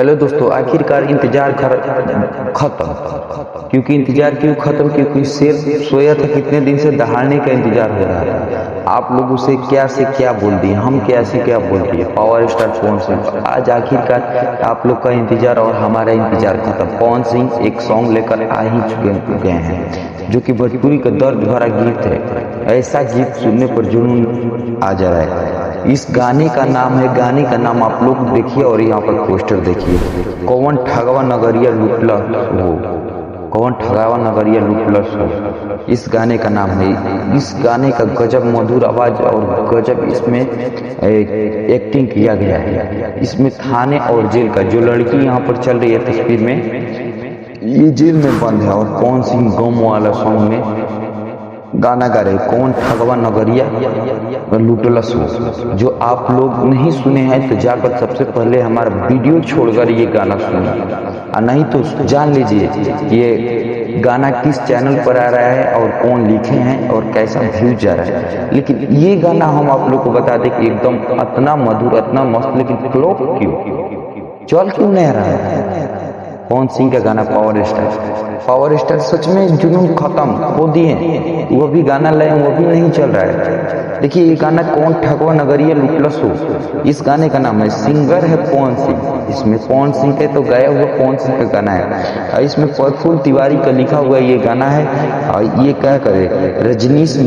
Hello दोस्तों, आखिरकार इंतजार खत्म। क्योंकि इंतजार क्यों खत्म? क्योंकि शेर सोया था कितने दिन से, दहाड़ने का इंतजार हो रहा था। आप लोग उसे क्या से क्या बोल दिए, हम क्या से क्या बोल दिए, पावर स्टार पवन सिंह। आज आखिरकार आप लोग का इंतजार और हमारा इंतजार खत्म। पवन सिंह एक सॉन्ग लेकर आ ही चुके हैं, जो कि भोजपुरी का दर्द भरा गीत है। ऐसा गीत सुनने पर जुनून आ जा रहा है। इस गाने का नाम है, गाने का नाम आप लोग देखिए और यहाँ पर पोस्टर देखिए, कौन ठगवा नगरिया लुटला हो, कौन ठगवा नगरिया लुटलस हो, इस गाने का नाम है। इस गाने का गजब मधुर आवाज और गजब इसमें एक्टिंग किया गया है। इसमें थाने और जेल का, जो लड़की यहाँ पर चल रही है तस्वीर में, ये जेल में बंद है और पवन सिंह गम वाला सॉन्ग में गाना गा रहे, कौन ठगवा नगरिया लुटलस हो। जो आप लोग नहीं सुने हैं तो जाकर सबसे पहले हमारा वीडियो छोड़कर ये गाना सुनिए, और नहीं तो जान लीजिए ये गाना किस चैनल पर आ रहा है और कौन लिखे हैं और कैसा व्यूज जा रहा है। लेकिन ये गाना हम आप लोग को बता दें कि एकदम इतना मधुर, इतना मस्त, लेकिन फ्लॉप क्यों, चल क्यों नहीं रहा है? पवन सिंह का गाना पावर स्टार सच में जुनून खत्म हो दिए, वो भी गाना लाए, वो भी नहीं चल रहा है। देखिए ये गाना कौन ठगवा नगरिया लुटलस हो, इस गाने का नाम है, सिंगर है पवन सिंह। इसमें पवन सिंह के तो गाया हुआ पवन सिंह का गाना है, इसमें प्रफुल्ल तिवारी का लिखा हुआ ये गाना है। और ये क्या करे, रजनीश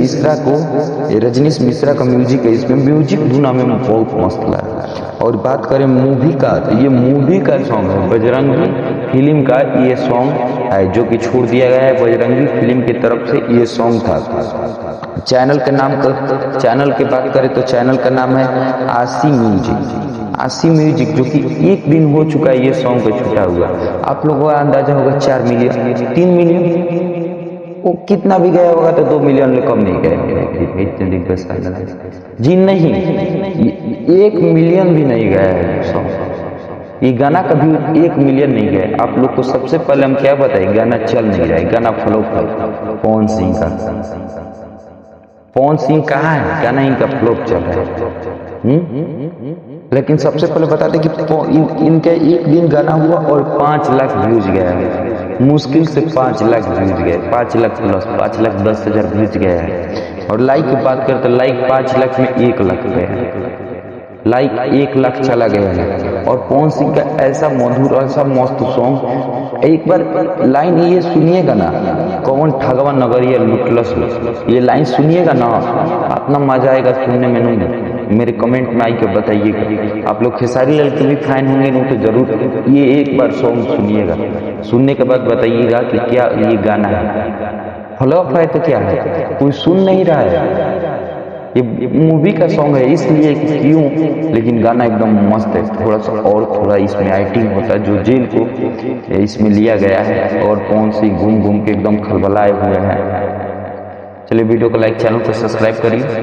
मिश्रा का म्यूजिक है। इसमें म्यूजिक धुना में बहुत मस्त लगा। और बात करें मूवी का, तो ये मूवी का सॉन्ग है, बजरंगी फिल्म का ये सॉन्ग है, जो कि छोड़ दिया गया है। बजरंगी फिल्म की तरफ से ये सॉन्ग था। चैनल की बात करें तो चैनल का नाम है आशी म्यूजिक, जो कि एक दिन हो चुका है ये सॉन्ग पे छूटा हुआ। आप लोगों का अंदाजा होगा 4 मिलियन, 3 मिलियन, वो कितना भी गया होगा तो 2 मिलियन कम नहीं गया इतने दिन का जी, नहीं 1 मिलियन भी नहीं गया है सॉन्ग। ये गाना कभी 1 मिलियन नहीं गया। आप लोग को सबसे पहले हम क्या बताएं, गाना चल नहीं रहा है, गाना फ्लॉप है पवन सिंह का। पवन सिंह कहाँ है, गाना इनका फ्लॉप चल रहा है। लेकिन सबसे पहले बता दें कि इनका एक दिन गाना हुआ और 5 लाख व्यूज गया है, मुश्किल से 5 लाख व्यूज गए, 5 लाख प्लस, 5,10,000 व्यूज गया है। और लाइक की बात करें तो लाइक 5 लाख में 1 लाख गया, लाइक 1 लाख चला गया है। और पवन सिंह का ऐसा मधुर, ऐसा मस्त सॉन्ग, एक बार लाइन ये सुनिएगा ना, कौन ठगवा नगरिया लुटलस हो, ये लाइन सुनिएगा ना, इतना मजा आएगा सुनने में। नहीं, मेरे कमेंट में आके बताइएगा। आप लोग खेसारी लाल के भी फैन होंगे ना, तो जरूर ये एक बार सॉन्ग सुनिएगा, सुनने के बाद बताइएगा कि क्या ये गाना है, फ्लॉप है तो क्या है, कोई सुन नहीं रहा है। ये मूवी का सॉन्ग है इसलिए क्यों, लेकिन गाना एकदम मस्त है। थोड़ा सा और थोड़ा इसमें एक्टिंग होता है, जो जेल को इसमें लिया गया है, और पवन सिंह घूम घूम के एकदम खलबलाए हुए हैं। चलिए वीडियो को लाइक, चैनल को सब्सक्राइब करिए।